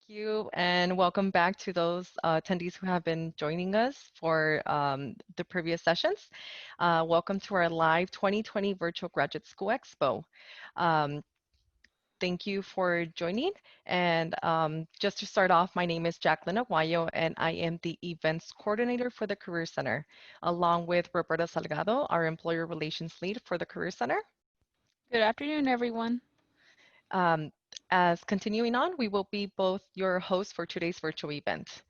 you, and welcome back to those attendees who have been joining us for the previous sessions. Welcome to our live 2020 Virtual Graduate School Expo. Um, Thank you for joining. And just to start off, my name is Jacqueline Aguayo, and I am the Events Coordinator for the Career Center, along with Roberta Salgado, our Employer Relations Lead for the Career Center. Good afternoon, everyone. Um, as continuing on, we will be both your hosts for today's virtual event.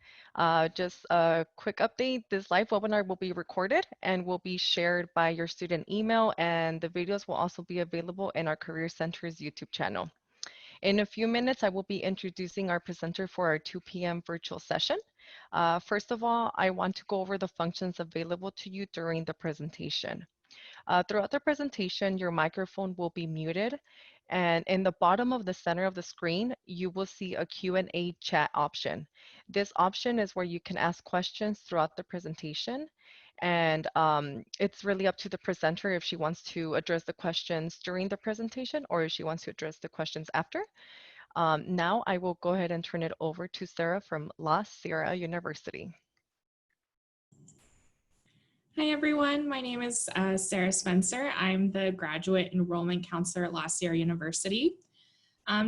Just a quick update, this live webinar will be recorded and will be shared by your student email, and the videos will also be available in our Career Center's YouTube channel. In a few minutes, I will be introducing our presenter for our 2 p.m. virtual session. First of all, I want to go over the functions available to you during the presentation. Throughout the presentation, your microphone will be muted, and in the bottom of the center of the screen, you will see a Q&A chat option. This option is where you can ask questions throughout the presentation, and it's really up to the presenter if she wants to address the questions during the presentation or if she wants to address the questions after. Now I will go ahead and turn it over to Sarah from La Sierra University. Hi, everyone. My name is Sarah Spencer. I'm the Graduate Enrollment Counselor at La Sierra University.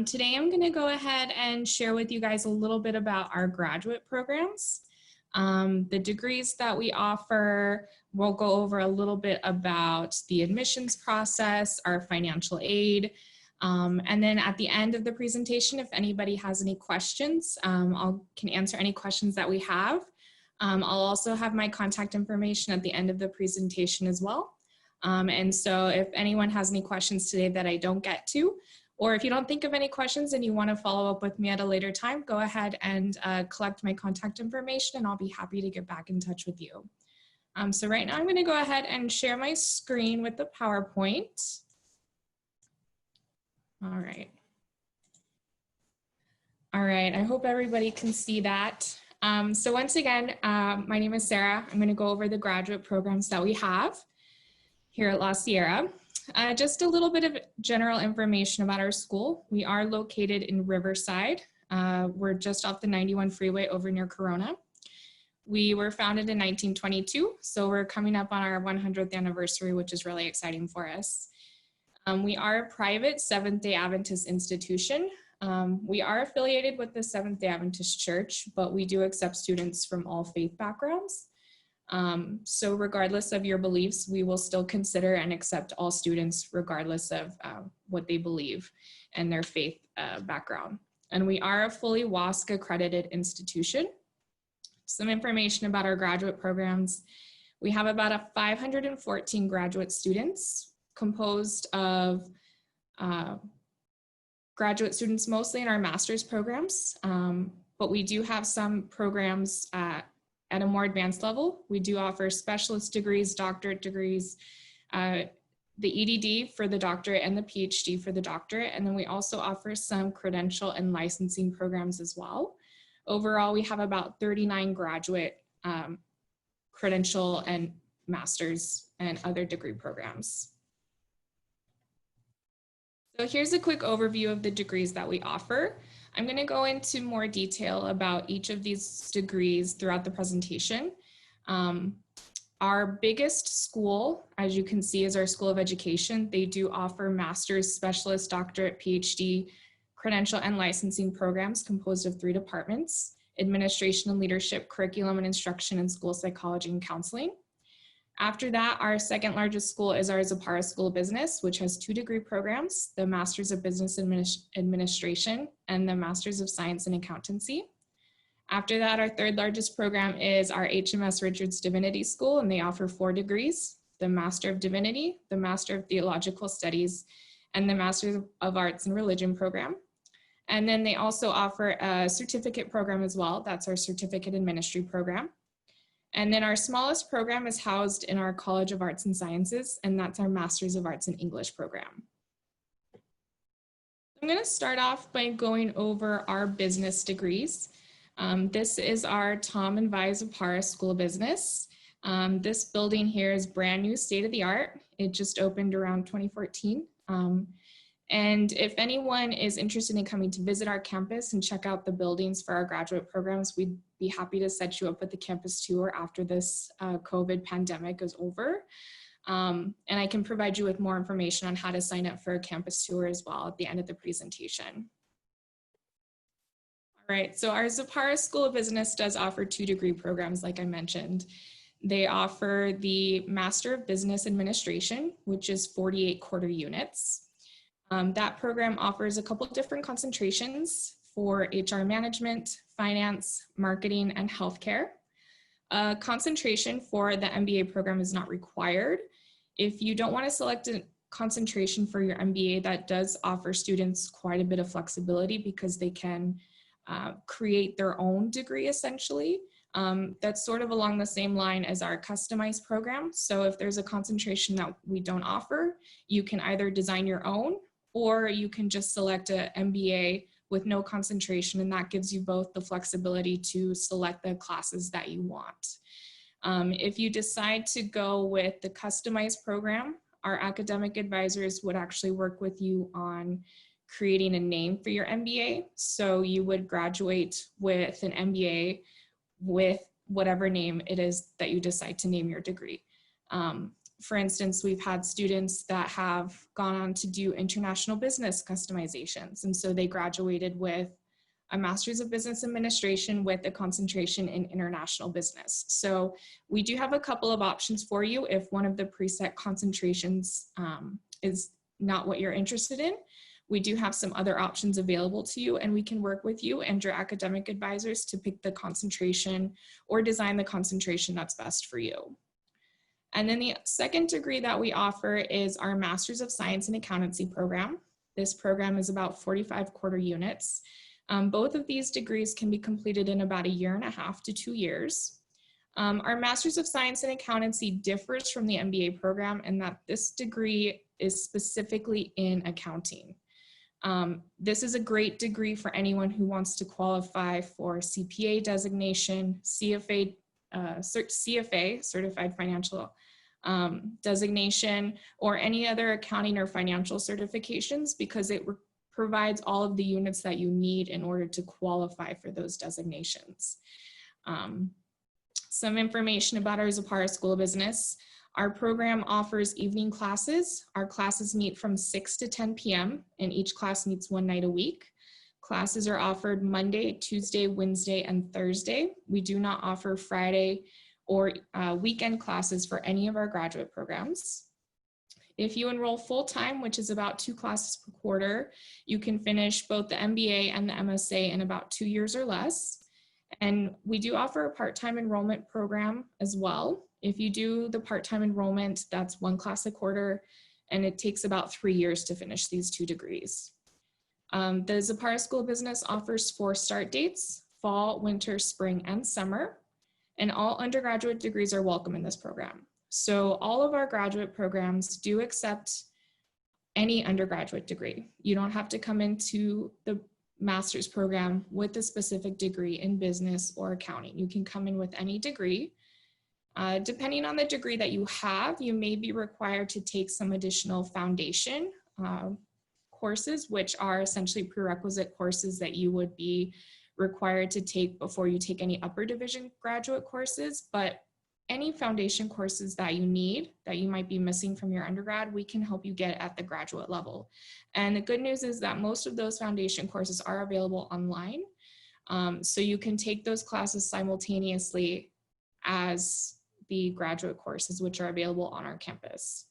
Today, I'm going to go ahead and share with you guys a little bit about our graduate programs. The degrees that we offer. We'll go over a little bit about the admissions process, our financial aid, and then at the end of the presentation, if anybody has any questions, I can answer any questions that we have. I'll also have my contact information at the end of the presentation as well. And so if anyone has any questions today that I don't get to, or if you don't think of any questions and you want to follow up with me at a later time, go ahead and collect my contact information and I'll be happy to get back in touch with you. So right now I'm going to go ahead and share my screen with the PowerPoint. All right. All right, I hope everybody can see that. So once again, my name is Sarah. I'm going to go over the graduate programs that we have here at La Sierra. Just a little bit of general information about our school. We are located in Riverside. We're just off the 91 freeway over near Corona. We were founded in 1922, so we're coming up on our 100th anniversary, which is really exciting for us. We are a private Seventh-day Adventist institution. We are affiliated with the Seventh-day Adventist Church, but we do accept students from all faith backgrounds. So regardless of your beliefs, we will still consider and accept all students regardless of what they believe and their faith background. And we are a fully WASC accredited institution. Some information about our graduate programs. We have about 514 graduate students composed of graduate students mostly in our master's programs, but we do have some programs at a more advanced level. We do offer specialist degrees, doctorate degrees, the EDD for the doctorate and the PhD for the doctorate, and then we also offer some credential and licensing programs as well. Overall, we have about 39 graduate credential and master's and other degree programs. So here's a quick overview of the degrees that we offer. I'm going to go into more detail about each of these degrees throughout the presentation. Our biggest school, as you can see, is our School of Education. They do offer master's, specialist, doctorate, PhD, credential, and licensing programs composed of 3 departments: administration and leadership, curriculum and instruction, and school psychology and counseling. After that, our second largest school is our Zapara School of Business, which has 2 degree programs, the Masters of Business Administration and the Masters of Science in Accountancy. After that, our third largest program is our HMS Richards Divinity School, and they offer 4 degrees, the Master of Divinity, the Master of Theological Studies, and the Master of Arts and Religion program. And then they also offer a certificate program as well. That's our Certificate in Ministry program. And then our smallest program is housed in our College of Arts and Sciences, and that's our Masters of Arts in English program. I'm going to start off by going over our business degrees. This is our Tom and Vi Zapara School of Business. This building here is brand new, state of the art. It just opened around 2014. And if anyone is interested in coming to visit our campus and check out the buildings for our graduate programs, we'd be happy to set you up with the campus tour after this COVID pandemic is over. And I can provide you with more information on how to sign up for a campus tour as well at the end of the presentation. All right, so our Zapara School of Business does offer 2 degree programs, like I mentioned. They offer the Master of Business Administration, which is 48 quarter units. That program offers a couple different concentrations for HR management, finance, marketing, and healthcare. Concentration for the MBA program is not required. If you don't want to select a concentration for your MBA, that does offer students quite a bit of flexibility because they can create their own degree essentially. That's sort of along the same line as our customized program. So if there's a concentration that we don't offer, you can either design your own, or you can just select an MBA with no concentration, and that gives you both the flexibility to select the classes that you want. If you decide to go with the customized program, our academic advisors would actually work with you on creating a name for your MBA. So you would graduate with an MBA with whatever name it is that you decide to name your degree. For instance, we've had students that have gone on to do international business customizations. And so they graduated with a Master's of Business Administration with a concentration in international business. So we do have a couple of options for you if one of the preset concentrations is not what you're interested in. We do have some other options available to you, and we can work with you and your academic advisors to pick the concentration or design the concentration that's best for you. And then the second degree that we offer is our Master's of Science in Accountancy program. This program is about 45 quarter units. Both of these degrees can be completed in about 1.5 to 2 years. Our Master's of Science in Accountancy differs from the MBA program in that this degree is specifically in accounting. This is a great degree for anyone who wants to qualify for CPA designation, CFA, Certified Financial designation, or any other accounting or financial certifications, because it provides all of the units that you need in order to qualify for those designations. Some information about our Zapara School of Business. Our program offers evening classes. Our classes meet from 6 to 10 p.m. and each class meets 1 night a week. Classes are offered Monday, Tuesday, Wednesday, and Thursday. We do not offer Friday or weekend classes for any of our graduate programs. If you enroll full-time, which is about 2 classes per quarter, you can finish both the MBA and the MSA in about 2 years or less. And we do offer a part-time enrollment program as well. If you do the part-time enrollment, that's 1 class a quarter, and it takes about 3 years to finish these 2 degrees. The Zapara School of Business offers 4 start dates: fall, winter, spring, and summer. And all undergraduate degrees are welcome in this program. So all of our graduate programs do accept any undergraduate degree. You don't have to come into the master's program with a specific degree in business or accounting. You can come in with any degree. Depending on the degree that you have, you may be required to take some additional foundation courses, which are essentially prerequisite courses that you would be required to take before you take any upper division graduate courses. But any foundation courses that you need, that you might be missing from your undergrad, we can help you get at the graduate level. And the good news is that most of those foundation courses are available online. So you can take those classes simultaneously as the graduate courses, which are available on our campus.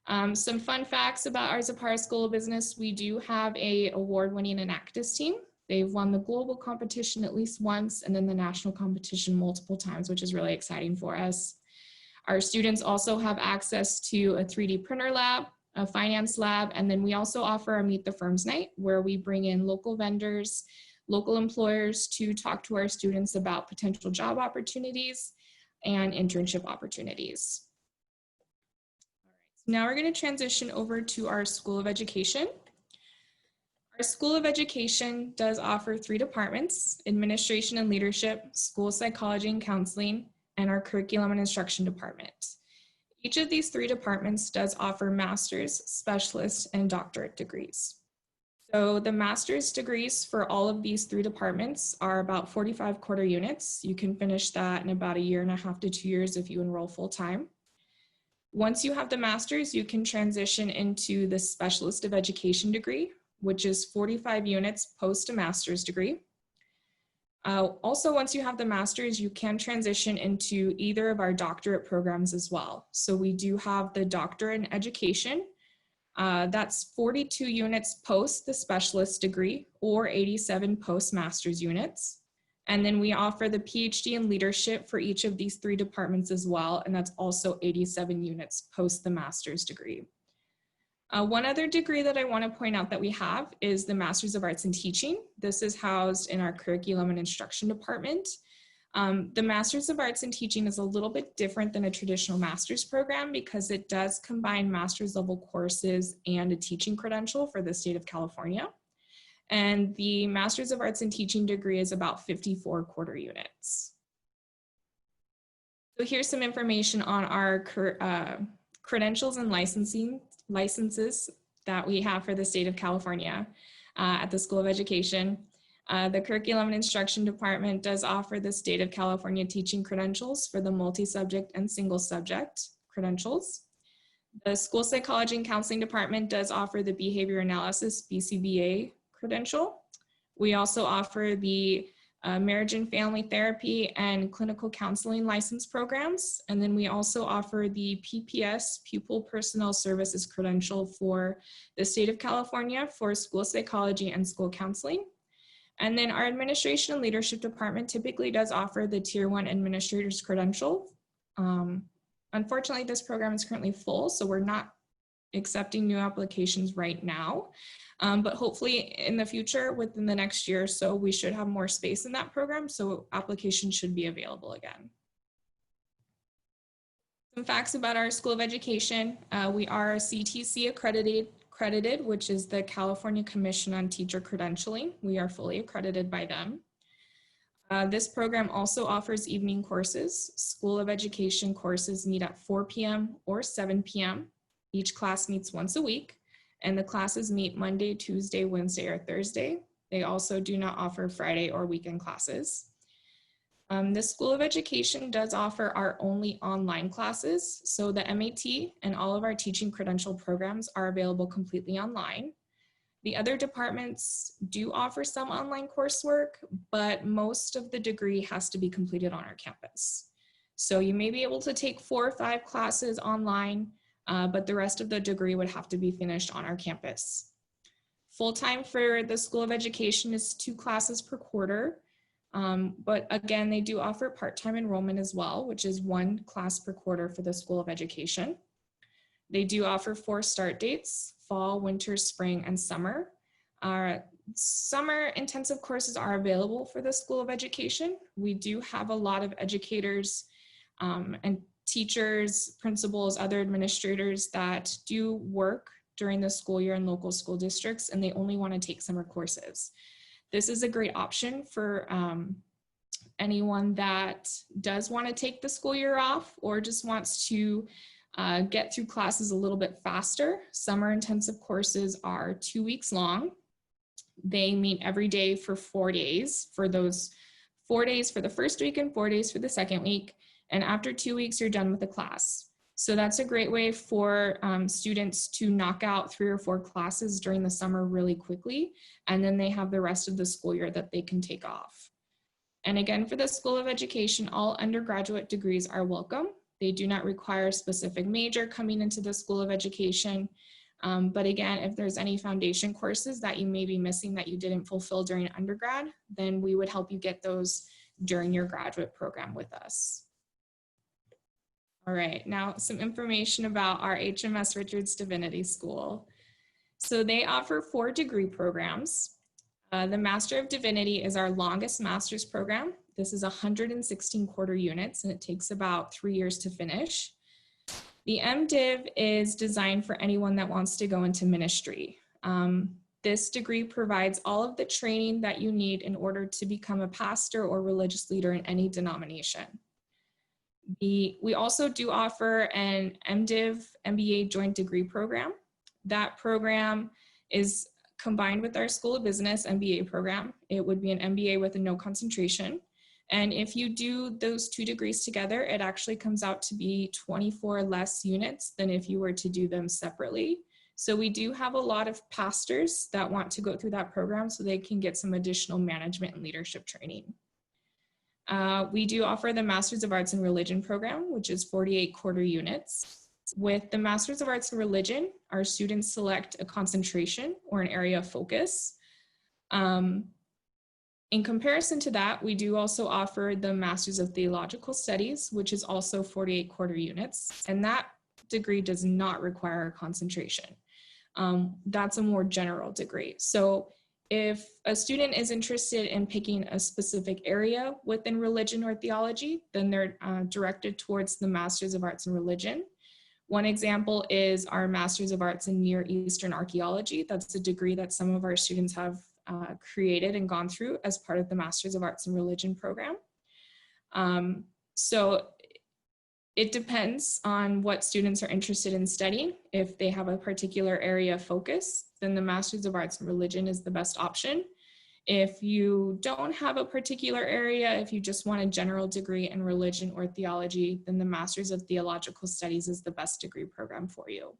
Some fun facts about our Zapara School of Business: we do have an award-winning Enactus team. They've won the global competition at least once, and then the national competition multiple times, which is really exciting for us. Our students also have access to a 3D printer lab, a finance lab, and then we also offer a Meet the Firms night, where we bring in local vendors, local employers to talk to our students about potential job opportunities and internship opportunities. Now we're going to transition over to our School of Education. Our School of Education does offer 3 departments: Administration and Leadership, School Psychology and Counseling, and our Curriculum and Instruction Department. Each of these three departments does offer master's, specialist, and doctorate degrees. So the master's degrees for all of these three departments are about 45 quarter units. You can finish that in about 1.5 to 2 years if you enroll full time. Once you have the master's, you can transition into the specialist of education degree, which is 45 units post a master's degree. Also, once you have the master's, you can transition into either of our doctorate programs as well. So we do have the doctorate in education. That's 42 units post the specialist degree or 87 post master's units. And then we offer the PhD in leadership for each of these three departments as well. And that's also 87 units post the master's degree. One other degree that I want to point out that we have is the Master's of Arts in Teaching. This is housed in our Curriculum and Instruction department. The Master's of Arts in Teaching is a little bit different than a traditional master's program because it does combine master's level courses and a teaching credential for the state of California. And the Master's of Arts in Teaching degree is about 54 quarter units. So here's some information on our credentials and licenses that we have for the state of California at the School of Education. The Curriculum and Instruction Department does offer the state of California teaching credentials for the multi-subject and single subject credentials. The School Psychology and Counseling Department does offer the Behavior Analysis BCBA credential. We also offer the Marriage and Family Therapy and Clinical Counseling license programs. And then we also offer the PPS, Pupil Personnel Services credential for the state of California for school psychology and school counseling. And then our Administration and Leadership Department typically does offer the Tier 1 Administrator's credential. Unfortunately, this program is currently full, so we're not accepting new applications right now. But hopefully in the future, within the next year or so, we should have more space in that program, so applications should be available again. Some facts about our School of Education. We are CTC accredited, which is the California Commission on Teacher Credentialing. We are fully accredited by them. This program also offers evening courses. School of Education courses meet at 4 p.m. or 7 p.m. Each class meets once a week, and the classes meet Monday, Tuesday, Wednesday, or Thursday. They also do not offer Friday or weekend classes. The School of Education does offer our only online classes. So the MAT and all of our teaching credential programs are available completely online. The other departments do offer some online coursework, but most of the degree has to be completed on our campus. So you may be able to take 4 or 5 classes online, but the rest of the degree would have to be finished on our campus. Full-time for the School of Education is 2 classes per quarter, but again, they do offer part-time enrollment as well, which is 1 class per quarter for the School of Education. They do offer 4 start dates: fall, winter, spring, and summer. Summer intensive courses are available for the School of Education. We do have a lot of educators and teachers, principals, other administrators that do work during the school year in local school districts, and they only want to take summer courses. This is a great option for anyone that does want to take the school year off or just wants to get through classes a little bit faster. Summer intensive courses are 2 weeks long. They meet every day for 4 days. For those 4 days for the first week and 4 days for the second week. And after 2 weeks, you're done with the class. So that's a great way for students to knock out 3 or 4 classes during the summer really quickly. And then they have the rest of the school year that they can take off. And again, for the School of Education, all undergraduate degrees are welcome. They do not require a specific major coming into the School of Education. But again, if there's any foundation courses that you may be missing that you didn't fulfill during undergrad, then we would help you get those during your graduate program with us. All right, now some information about our HMS Richards Divinity School. So they offer 4 degree programs. The Master of Divinity is our longest master's program. This is 116 quarter units, and it takes about 3 years to finish. The MDiv is designed for anyone that wants to go into ministry. This degree provides all of the training that you need in order to become a pastor or religious leader in any denomination. We also do offer an MDiv MBA joint degree program. That program is combined with our School of Business MBA program. It would be an MBA with a no concentration. And if you do those two degrees together, it actually comes out to be 24 less units than if you were to do them separately. So we do have a lot of pastors that want to go through that program so they can get some additional management and leadership training. We do offer the Masters of Arts in Religion program, which is 48 quarter units. With the Masters of Arts in Religion, our students select a concentration or an area of focus. In comparison to that, we do also offer the Masters of Theological Studies, which is also 48 quarter units, and that degree does not require a concentration. That's a more general degree. So if a student is interested in picking a specific area within religion or theology, then they're directed towards the Masters of Arts in Religion. One example is our Masters of Arts in Near Eastern Archaeology. That's a degree that some of our students have created and gone through as part of the Masters of Arts in Religion program. So it depends on what students are interested in studying. If they have a particular area of focus, then the Masters of Arts in Religion is the best option. If you don't have a particular area, if you just want a general degree in religion or theology, then the Masters of Theological Studies is the best degree program for you.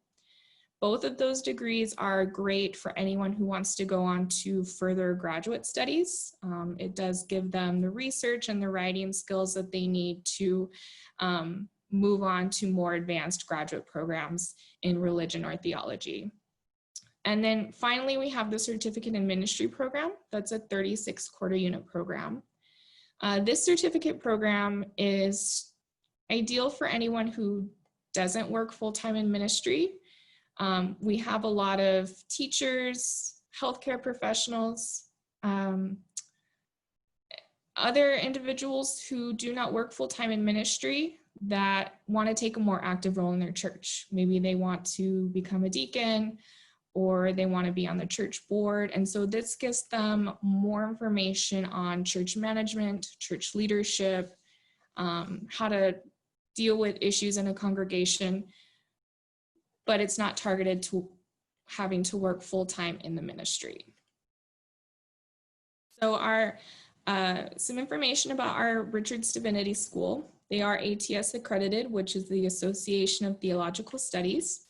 Both of those degrees are great for anyone who wants to go on to further graduate studies. It does give them the research and the writing skills that they need to move on to more advanced graduate programs in religion or theology. And then finally, we have the Certificate in Ministry program. That's a 36 quarter unit program. This certificate program is ideal for anyone who doesn't work full-time in ministry. We have a lot of teachers, healthcare professionals, other individuals who do not work full-time in ministry that want to take a more active role in their church. Maybe they want to become a deacon or they want to be on the church board. And so this gives them more information on church management, church leadership, how to deal with issues in a congregation, but it's not targeted to having to work full-time in the ministry. So some information about our Richards Divinity School. They are ATS accredited, which is the Association of Theological Studies.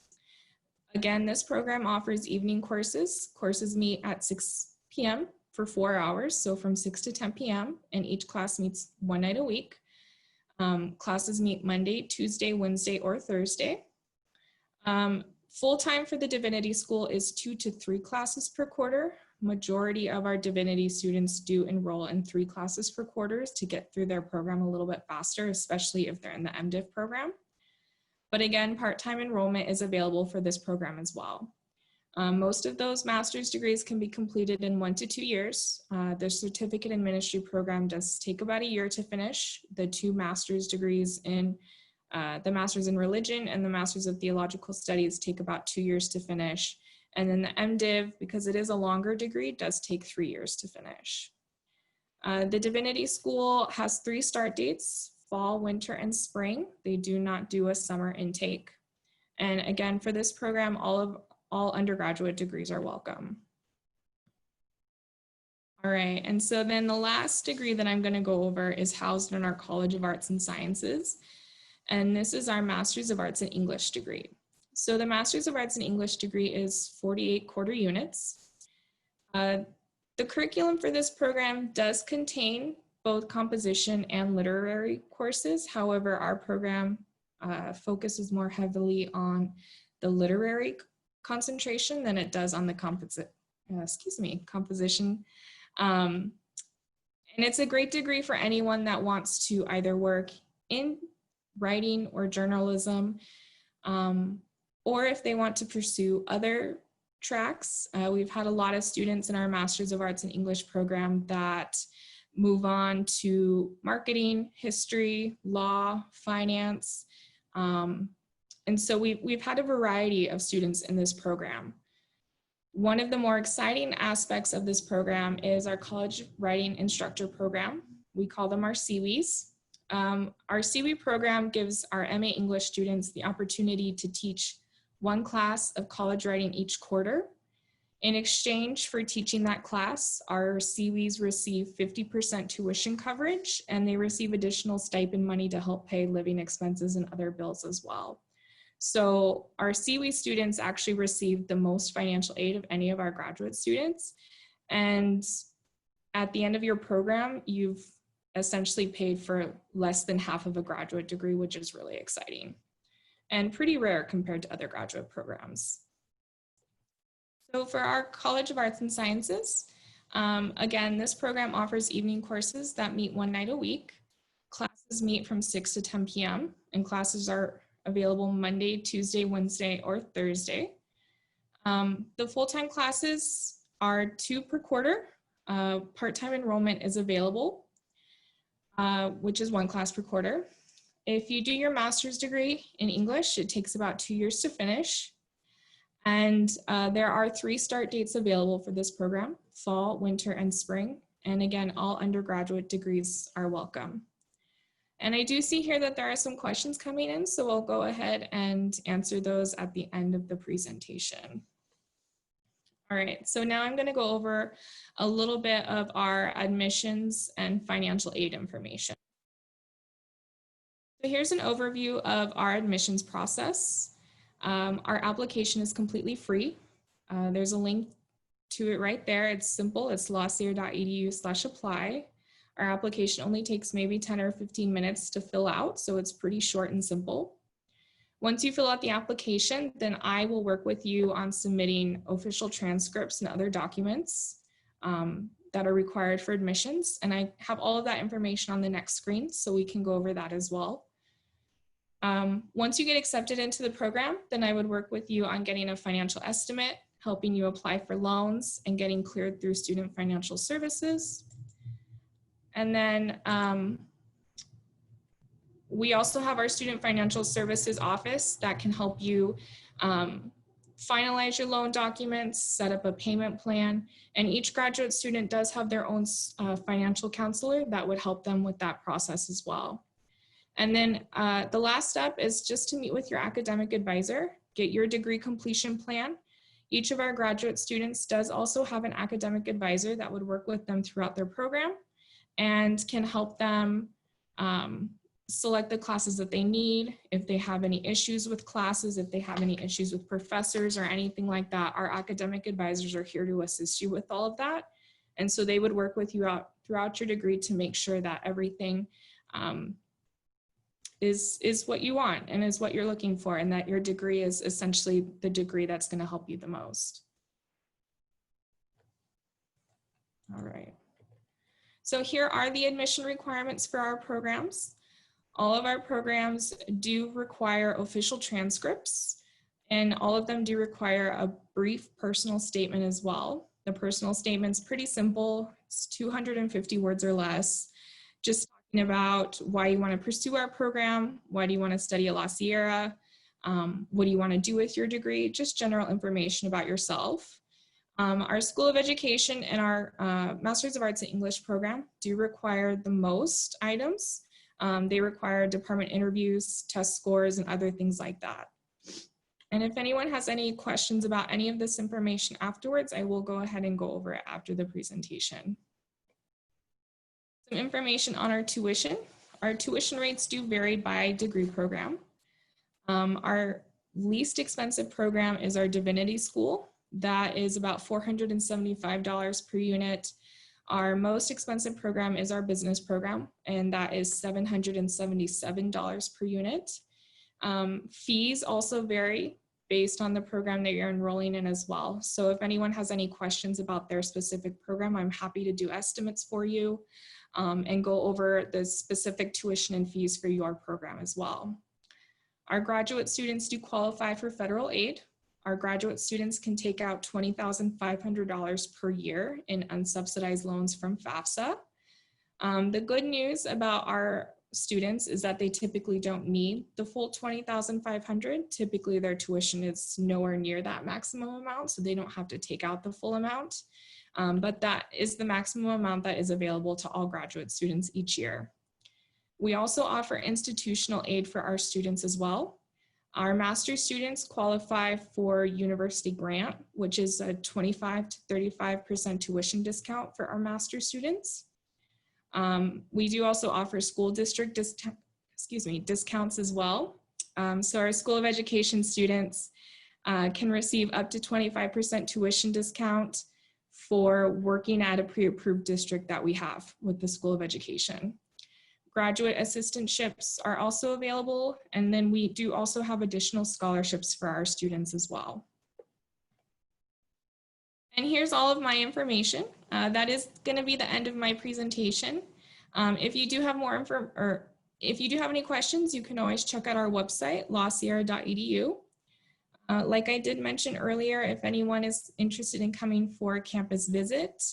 Again, this program offers evening courses. Courses meet at 6 p.m. for 4 hours, so from 6 to 10 p.m., and each class meets one night a week. Classes meet Monday, Tuesday, Wednesday, or Thursday. Full-time for the Divinity School is 2 to 3 classes per quarter. Majority of our Divinity students do enroll in 3 classes per quarter to get through their program a little bit faster, especially if they're in the MDiv program. But again, part-time enrollment is available for this program as well. Most of those master's degrees can be completed in 1 to 2 years. The Certificate in Ministry program does take about a year to finish. The 2 master's degrees in the Master's in Religion and the Master's of Theological Studies take about 2 years to finish. And then the MDiv, because it is a longer degree, does take 3 years to finish. The Divinity School has 3 start dates: fall, winter, and spring. They do not do a summer intake. And again, for this program, all undergraduate degrees are welcome. All right, and so then the last degree that I'm going to go over is housed in our College of Arts and Sciences. And this is our Master's of Arts in English degree. So the Master's of Arts in English degree is 48 quarter units. The curriculum for this program does contain both composition and literary courses. However, our program focuses more heavily on the literary concentration than it does on the composition. And it's a great degree for anyone that wants to either work in writing or journalism, or if they want to pursue other tracks. We've had a lot of students in our Masters of Arts in English program that move on to marketing, history, law, finance. And so we've had a variety of students in this program. One of the more exciting aspects of this program is our College Writing Instructor program. We call them our CWIs. Our CSUSB program gives our MA English students the opportunity to teach one class of college writing each quarter. In exchange for teaching that class, our CSUSBs receive 50% tuition coverage, and they receive additional stipend money to help pay living expenses and other bills as well. So our CSUSB students actually receive the most financial aid of any of our graduate students. And at the end of your program, you've essentially paid for less than half of a graduate degree, which is really exciting and pretty rare compared to other graduate programs. So for our College of Arts and Sciences, again, this program offers evening courses that meet one night a week. Classes meet from 6 to 10 p.m. and classes are available Monday, Tuesday, Wednesday, or Thursday. The full-time classes are 2 per quarter. Part-time enrollment is available, which is 1 class per quarter. If you do your master's degree in English, it takes about 2 years to finish. And there are 3 start dates available for this program: fall, winter, and spring. And again, all undergraduate degrees are welcome. And I do see here that there are some questions coming in, so I'll go ahead and answer those at the end of the presentation. All right, so now I'm going to go over a little bit of our admissions and financial aid information. So here's an overview of our admissions process. Our application is completely free. There's a link to it right there. It's simple. It's lawsierre.edu/apply. Our application only takes maybe 10 or 15 minutes to fill out, so it's pretty short and simple. Once you fill out the application, then I will work with you on submitting official transcripts and other documents that are required for admissions. And I have all of that information on the next screen, so we can go over that as well. Once you get accepted into the program, then I would work with you on getting a financial estimate, helping you apply for loans, and getting cleared through Student Financial Services. And then we also have our Student Financial Services office that can help you finalize your loan documents, set up a payment plan, and each graduate student does have their own financial counselor that would help them with that process as well. And then the last step is just to meet with your academic advisor, get your degree completion plan. Each of our graduate students does also have an academic advisor that would work with them throughout their program and can help them select the classes that they need. If they have any issues with classes, if they have any issues with professors or anything like that, our academic advisors are here to assist you with all of that. And so they would work with you throughout your degree to make sure that everything is what you want and is what you're looking for, and that your degree is essentially the degree that's going to help you the most. All right. So here are the admission requirements for our programs. All of our programs do require official transcripts, and all of them do require a brief personal statement as well. The personal statement's pretty simple. It's 250 words or less, just talking about why you want to pursue our program, why do you want to study at La Sierra, what do you want to do with your degree, just general information about yourself. Our School of Education and our Masters of Arts in English program do require the most items. They require department interviews, test scores, and other things like that. And if anyone has any questions about any of this information afterwards, I will go ahead and go over it after the presentation. Some information on our tuition. Our tuition rates do vary by degree program. Our least expensive program is our Divinity School. That is about $475 per unit. Our most expensive program is our business program, and that is $777 per unit. Fees also vary based on the program that you're enrolling in as well. So if anyone has any questions about their specific program, I'm happy to do estimates for you and go over the specific tuition and fees for your program as well. Our graduate students do qualify for federal aid. Our graduate students can take out $20,500 per year in unsubsidized loans from FAFSA. The good news about our students is that they typically don't need the full $20,500. Typically their tuition is nowhere near that maximum amount, so they don't have to take out the full amount. But that is the maximum amount that is available to all graduate students each year. We also offer institutional aid for our students as well. Our master's students qualify for university grant, which is a 25 to 35% tuition discount for our master's students. We do also offer school district discounts as well. So our School of Education students can receive up to 25% tuition discount for working at a pre-approved district that we have with the School of Education. Graduate assistantships are also available, and then we do also have additional scholarships for our students as well. And here's all of my information. That is going to be the end of my presentation. If you do have if you do have any questions, you can always check out our website, lasierra.edu. Like I did mention earlier, if anyone is interested in coming for a campus visit,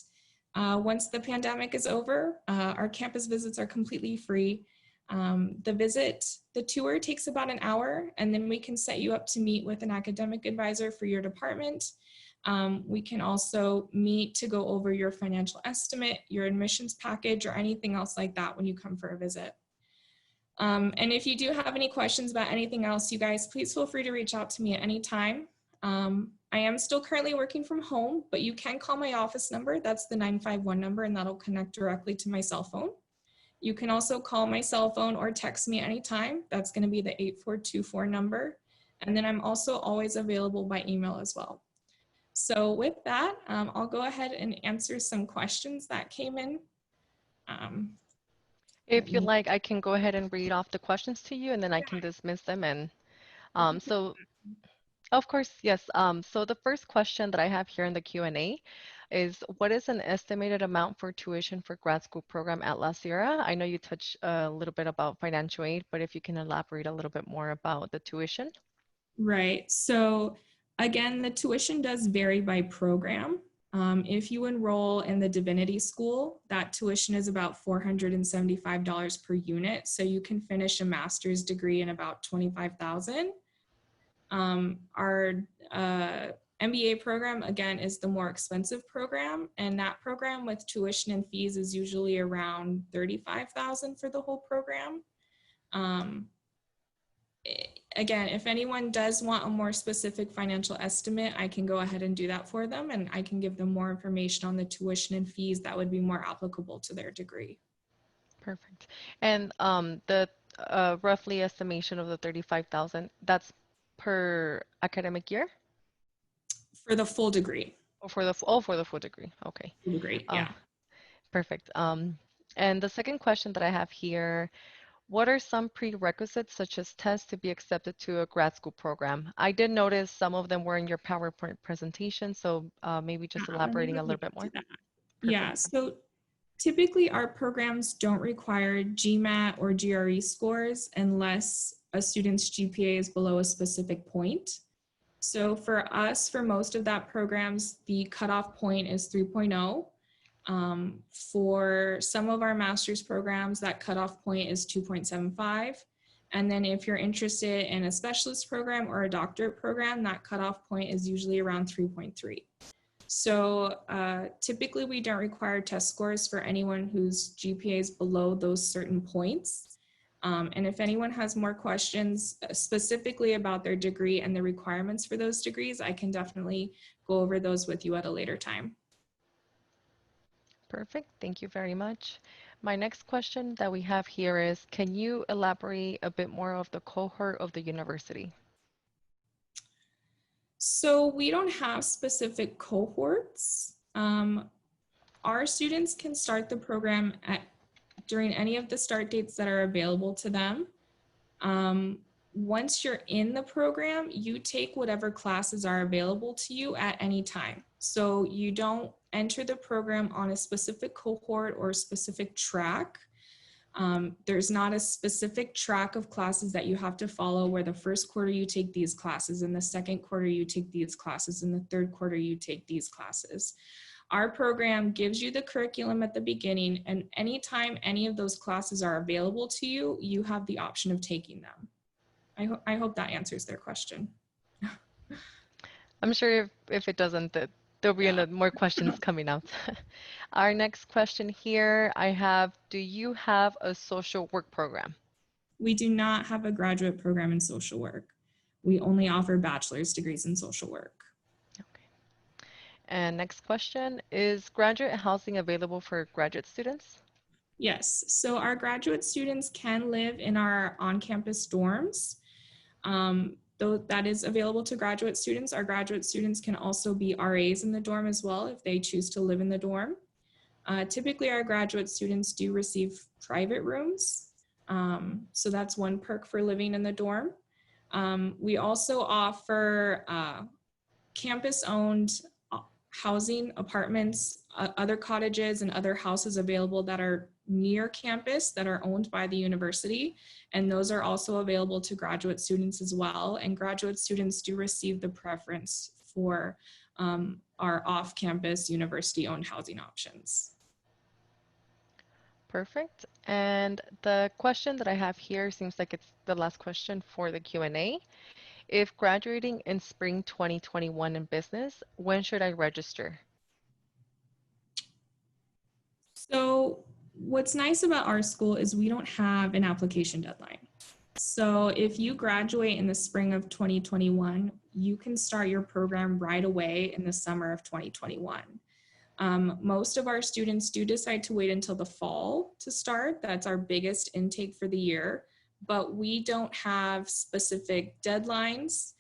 once the pandemic is over, our campus visits are completely free. The tour takes about an hour, and then we can set you up to meet with an academic advisor for your department. We can also meet to go over your financial estimate, your admissions package, or anything else like that when you come for a visit. And if you do have any questions about anything else, you guys, please feel free to reach out to me at any time. I am still currently working from home, but you can call my office number. That's the 951 number, and that'll connect directly to my cell phone. You can also call my cell phone or text me anytime. That's going to be the 8424 number. And then I'm also always available by email as well. So with that, I'll go ahead and answer some questions that came in. If you like, I can go ahead and read off the questions to you, and then I can dismiss them. And so, of course, yes. So the first question that I have here in the Q&A is, what is an estimated amount for tuition for grad school program at La Sierra? I know you touched a little bit about financial aid, but if you can elaborate a little bit more about the tuition. Right. So again, the tuition does vary by program. If you enroll in the Divinity School, that tuition is about $475 per unit. So you can finish a master's degree in about $25,000. Our MBA program, again, is the more expensive program. And that program with tuition and fees is usually around $35,000 for the whole program. Again, if anyone does want a more specific financial estimate, I can go ahead and do that for them, and I can give them more information on the tuition and fees that would be more applicable to their degree. Perfect. And the roughly estimation of the 35,000, that's per academic year? For the full degree. Or for the full degree. Okay. Full degree, yeah. Perfect. And the second question that I have here, what are some prerequisites such as tests to be accepted to a grad school program? I did notice some of them were in your PowerPoint presentation, so maybe just elaborating a little bit more. Yeah, so typically our programs don't require GMAT or GRE scores unless a student's GPA is below a specific point. So for us, for most of that programs, the cutoff point is 3.0. For some of our master's programs, that cutoff point is 2.75. And then if you're interested in a specialist program or a doctorate program, that cutoff point is usually around 3.3. So typically we don't require test scores for anyone whose GPA is below those certain points. And if anyone has more questions specifically about their degree and the requirements for those degrees, I can definitely go over those with you at a later time. Perfect. Thank you very much. My next question that we have here is, can you elaborate a bit more of the cohort of the university? So we don't have specific cohorts. Our students can start the program during any of the start dates that are available to them. Once you're in the program, you take whatever classes are available to you at any time. So you don't enter the program on a specific cohort or a specific track. There's not a specific track of classes that you have to follow where the first quarter you take these classes, and the second quarter you take these classes, and the third quarter you take these classes. Our program gives you the curriculum at the beginning, and anytime any of those classes are available to you, you have the option of taking them. I hope that answers their question. I'm sure if it doesn't, that There'll be Yeah. more questions coming up. Our next question here I have, do you have a social work program? We do not have a graduate program in social work. We only offer bachelor's degrees in social work. Okay. And next question, is graduate housing available for graduate students? Yes, so our graduate students can live in our on-campus dorms. Though that is available to graduate students, our graduate students can also be RAs in the dorm as well if they choose to live in the dorm. Typically, our graduate students do receive private rooms. So that's one perk for living in the dorm. We also offer campus owned housing, apartments, other cottages, and other houses available that are near campus that are owned by the university. And those are also available to graduate students as well. And graduate students do receive the preference for our off campus university owned housing options. Perfect. And the question that I have here seems like it's the last question for the Q&A. If graduating in spring 2021 in business, when should I register? So what's nice about our school is we don't have an application deadline. So if you graduate in the spring of 2021, you can start your program right away in the summer of 2021. Most of our students do decide to wait until the fall to start. That's our biggest intake for the year, but we don't have specific deadlines.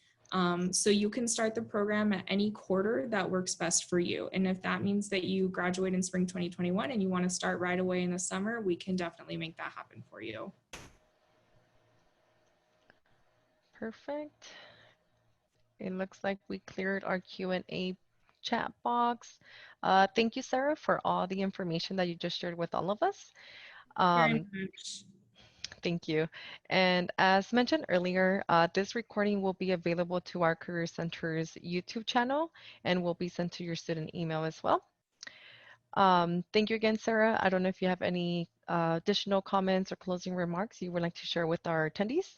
So you can start the program at any quarter that works best for you. And if that means that you graduate in spring 2021 and you want to start right away in the summer, we can definitely make that happen for you. Perfect. It looks like we cleared our Q&A chat box. Thank you, Sarah, for all the information that you just shared with all of us. Very Um, much. Thank you. And as mentioned earlier, this recording will be available to our Career Center's YouTube channel and will be sent to your student email as well. Thank you again, Sarah. I don't know if you have any additional comments or closing remarks you would like to share with our attendees.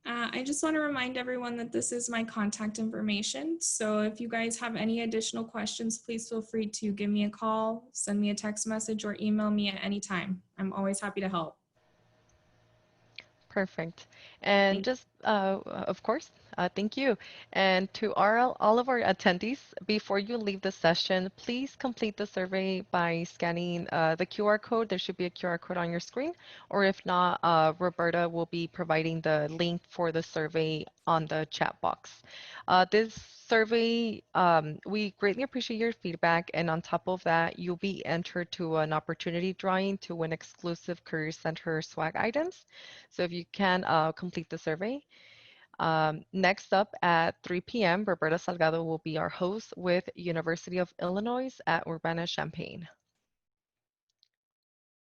I just want to remind everyone that this is my contact information. So if you guys have any additional questions, please feel free to give me a call, send me a text message, or email me at any time. I'm always happy to help. Perfect. And Thank you. just, of course, thank you. And to all of our attendees, before you leave the session, please complete the survey by scanning the QR code. There should be a QR code on your screen, or if not, Roberta will be providing the link for the survey on the chat box. This survey, we greatly appreciate your feedback, and on top of that, you'll be entered to an opportunity drawing to win exclusive Career Center swag items. So if you can complete the survey. Next up at 3 p.m., Roberta Salgado will be our host with University of Illinois at Urbana-Champaign.